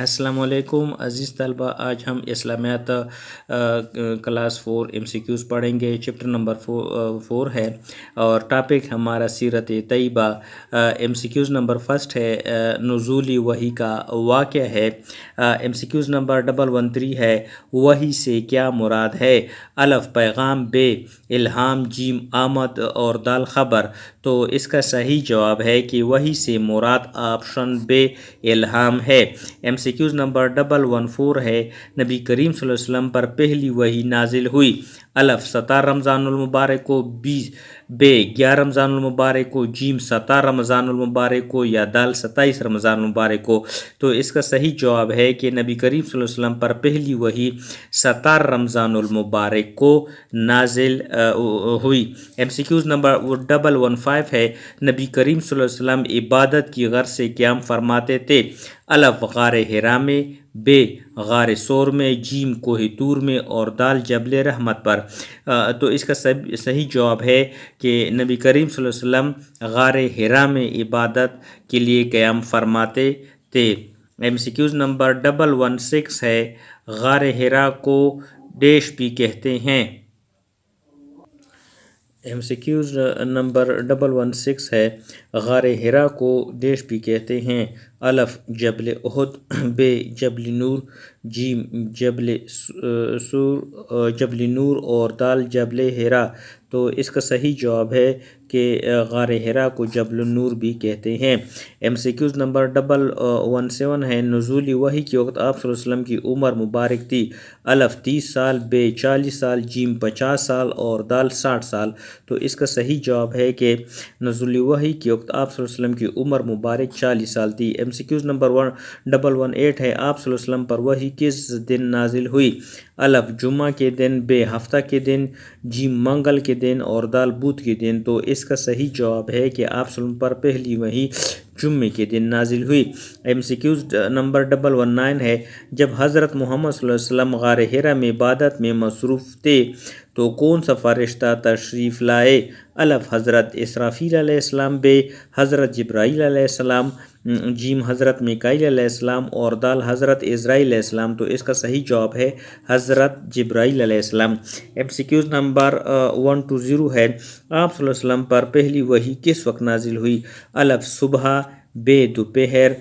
السلام علیکم عزیز طلبہ، آج ہم اسلامیات کلاس 4 MCQs پڑھیں گے۔ چیپٹر نمبر 4 ہے اور ٹاپک ہمارا سیرت طیبہ۔ MCQs نمبر فرسٹ ہے نزول وحی کا واقعہ ہے۔ MCQs نمبر 113 ہے وحی سے کیا مراد ہے؟ الف پیغام، بے الہام، جیم آمد اور دال خبر۔ تو اس کا صحیح جواب ہے کہ وحی سے مراد آپشن بے الہام ہے۔ MCQs نمبر 114 ہے نبی کریم صلی اللہ علیہ وسلم پر پہلی وحی نازل ہوئی۔ الف 17 رمضان المبارک کو، بے 11 رمضان المبارک کو، جیم 17 رمضان المبارک کو یا دال 27 رمضان المبارک کو۔ تو اس کا صحیح جواب ہے کہ نبی کریم صلی اللہ علیہ وسلم پر پہلی وحی 17 رمضان المبارک کو نازل ہوئی۔ MCQs نمبر 115 ہے نبی کریم صلی اللہ علیہ وسلم عبادت کی غرض سے قیام فرماتے تھے۔ الف غار حرا میں، بے غار سور میں، جیم کوہ طور میں اور دال جبل رحمت پر۔ تو اس کا صحیح جواب ہے کہ نبی کریم صلی اللہ علیہ وسلم غار حرا میں عبادت کے لیے قیام فرماتے تھے۔ MCQs نمبر 116 ہے غار حرا کو ڈیش بھی کہتے ہیں۔ MCQs نمبر 116 ہے غار حرا کو ڈیش بھی کہتے ہیں۔ الف جبل احد، بے جبل نور، جیم جبل نور اور دال جبل حرا۔ تو اس کا صحیح جواب ہے کہ غار حرا کو جبل نور بھی کہتے ہیں۔ MCQs نمبر 117 ہے نزول وحی کے وقت آپ صلی اللہ علیہ وسلم کی عمر مبارک تھی۔ الف 30 سال، بے 40 سال، جیم 50 سال اور دال 60 سال۔ تو اس کا صحیح جواب ہے کہ نزول وحی کے وقت آپ صلی اللہ علیہ وسلم کی عمر مبارک 40 سال تھی۔ MCQs نمبر 118 ہے آپ صلی اللہ علیہ وسلم پر وحی کس دن نازل ہوئی؟ الف جمعہ کے دن، بے ہفتہ کے دن، جیم منگل کے دن اور دال بدھ کے دن۔ تو اس کا صحیح جواب ہے کہ آپ صلی اللہ علیہ وسلم پر پہلی وحی جمعے کے دن نازل ہوئی۔ MCQs نمبر 119 ہے جب حضرت محمد صلی اللہ علیہ وسلم غار حرا میں عبادت میں مصروف تھے تو کون سا فرشتہ تشریف لائے؟ الف حضرت اسرافیل علیہ السلام، بے حضرت جبرائیل علیہ السلام، جیم حضرت میکائیل علیہ السلام اور دال حضرت عزرائیل علیہ السلام۔ تو اس کا صحیح جواب ہے حضرت جبرائیل علیہ السلام۔ MCQs نمبر 120 ہے آپ صلی اللہ علیہ وسلم پر پہلی وحی کس وقت نازل ہوئی؟ الف صبح، بے دوپہر،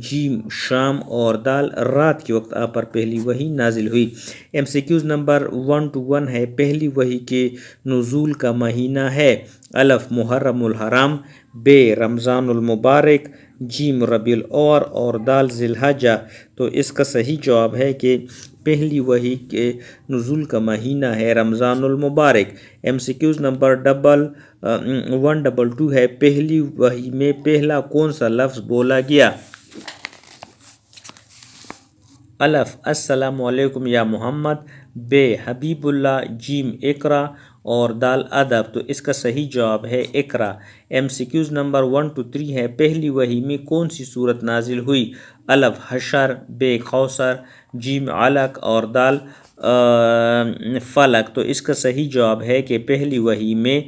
جیم شام اور دال رات کے وقت آپ پر پہلی وحی نازل ہوئی۔ MCQs نمبر 121 ہے پہلی وحی کے نزول کا مہینہ ہے۔ الف محرم الحرام، بے رمضان المبارک، جیم ربیع الاول اور دال ذی الحجہ۔ تو اس کا صحیح جواب ہے کہ پہلی وحی کے نزول کا مہینہ ہے رمضان المبارک۔ MCQs نمبر 122 ہے پہلی وحی میں پہلا کون سا لفظ بولا گیا؟ الف السلام علیکم یا محمد، بے حبیب اللہ، جیم اقرا اور دال ادب۔ تو اس کا صحیح جواب ہے اقرا۔ MCQs نمبر 123 ہے پہلی وحی میں کون سی صورت نازل ہوئی؟ الف حشر، بے کوثر، جیم علق اور دال فلق۔ تو اس کا صحیح جواب ہے کہ پہلی وحی میں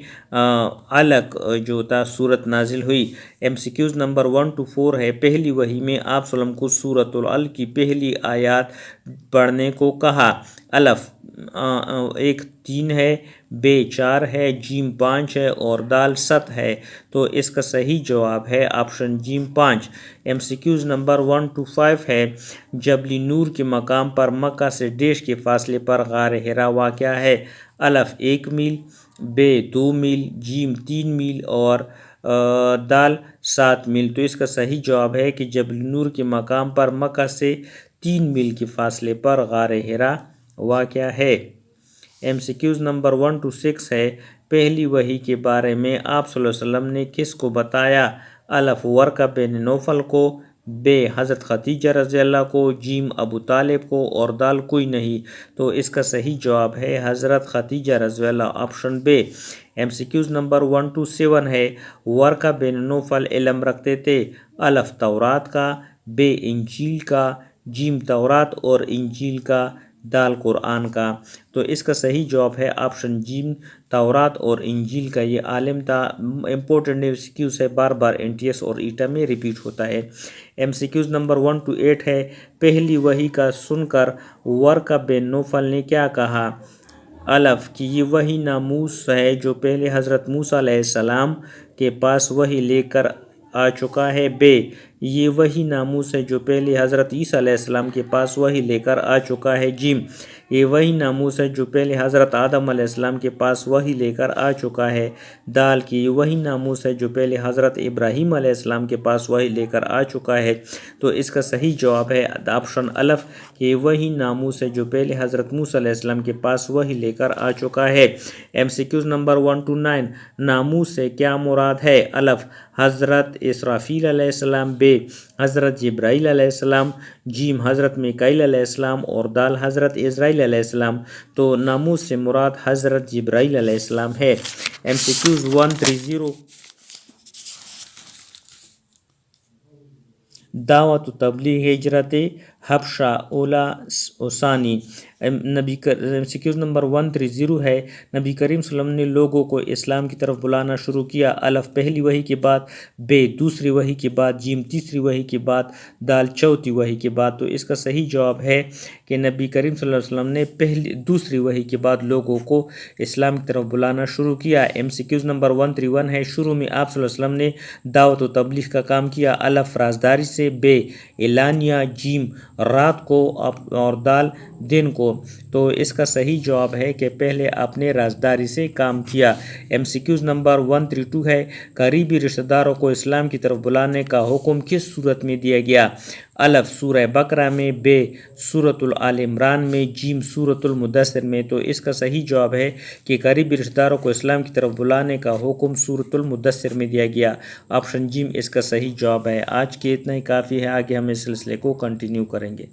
علق جو تھا صورت نازل ہوئی۔ MCQs نمبر 124 ہے پہلی وحی میں آپ صلی اللہ علیہ وسلم کو سورۃ العلق کی پہلی آیات پڑھنے کو کہا۔ الف 3 ہے، بے 4 ہے، جیم 5 ہے اور دال 7 ہے۔ تو اس کا صحیح جواب ہے آپشن جیم 5۔ MCQs نمبر 125 ہے جبل نور کے مقام پر مکہ سے ڈیش کے فاصلے پر غار حرا واقع ہے۔ الف 1 میل، بے 2 میل، جیم 3 میل اور دال 7 میل۔ تو اس کا صحیح جواب ہے کہ جبل نور کے مقام پر مکہ سے 3 میل کے فاصلے پر غار حرا واقع ہے۔ MCQs نمبر 126 ہے پہلی وحی کے بارے میں آپ صلی اللہ علیہ وسلم نے کس کو بتایا؟ الف ورقہ بن نوفل کو، بے حضرت خدیجہ رضی اللہ کو، جیم ابو طالب کو اور دال کوئی نہیں۔ تو اس کا صحیح جواب ہے حضرت خدیجہ رضی اللہ، آپشن بے۔ MCQs نمبر 127 ہے ورقہ بن نوفل علم رکھتے تھے۔ الف تورات کا، بے انجیل کا، جیم تورات اور انجیل کا، دال قرآن کا۔ تو اس کا صحیح جواب ہے آپشن جیم تورات اور انجیل کا۔ یہ عالم تھا، امپورٹنٹ MCQ ہے، بار بار NTS اور ایٹا میں ریپیٹ ہوتا ہے۔ MCQs نمبر 1 to 8 ہے، پہلی وحی کا سن کر ورقہ بن نوفل نے کیا کہا؟ الف کہ یہ وحی ناموس ہے جو پہلے حضرت موسیٰ علیہ السلام کے پاس وحی لے کر آ چکا ہے۔ ب یہ وحی ناموس ہے جو پہلے حضرت عیسیٰ علیہ السلام کے پاس وحی لے کر آ چکا ہے۔ جیم یہ وحی ناموس ہے جو پہلے حضرت آدم علیہ السلام کے پاس وحی لے کر آ چکا ہے۔ دال کی یہ وحی ناموس ہے جو پہلے حضرت ابراہیم علیہ السلام کے پاس وحی لے کر آ چکا ہے۔ تو اس کا صحیح جواب ہے آپشن الف کہ یہ وحی ناموس ہے جو پہلے حضرت موسیٰ علیہ السلام کے پاس وحی لے کر آ چکا ہے۔ MCQs نمبر 1 to 9 ناموس سے کیا مراد ہے؟ الف حضرت اسرافیل علیہ السلام، ب حضرت جبرائیل علیہ السلام، جیم حضرت میکائیل علیہ السلام اور دال حضرت اسرائیل علیہ السلام۔ تو ناموس سے مراد حضرت جبرائیل علیہ السلام ہے۔ MCQs 130 دعوت و تبلیغ ہجرت حبشہ اولا و ثانی۔ MCQs نمبر 130 ہے، نبی کریم صلی اللہ علیہ وسلم نے لوگوں کو اسلام کی طرف بلانا شروع کیا۔ الف پہلی وحی کے بعد، ب دوسری وحی کے بعد، جیم تیسری وحی کے بعد، دال چوتھی وحی کے بعد۔ تو اس کا صحیح جواب ہے کہ نبی کریم صلی اللہ علیہ وسلم نے دوسری وحی کے بعد لوگوں کو اسلام کی طرف بلانا شروع کیا۔ MCQs نمبر 131 ہے، شروع میں آپ صلی اللہ علیہ وسلم نے دعوت و تبلیغ کا کام کیا۔ الف رازداری سے، ب اعلانیہ، جیم رات کو اور دال دن کو۔ تو اس کا صحیح جواب ہے کہ پہلے آپ نے رازداری سے کام کیا۔ MCQs نمبر 132 ہے، قریبی رشتہ داروں کو اسلام کی طرف بلانے کا حکم کس صورت میں دیا گیا؟ الف سورہ بقرہ میں، ب سورۃ آل عمران میں، جیم سورۃ المدثر میں۔ تو اس کا صحیح جواب ہے کہ قریبی رشتہ داروں کو اسلام کی طرف بلانے کا حکم سورۃ المدثر میں دیا گیا۔ آپشن جیم اس کا صحیح جواب ہے۔ آج کے اتنا ہی کافی ہے، آگے ہم اس سلسلے کو کنٹینیو کریں گے۔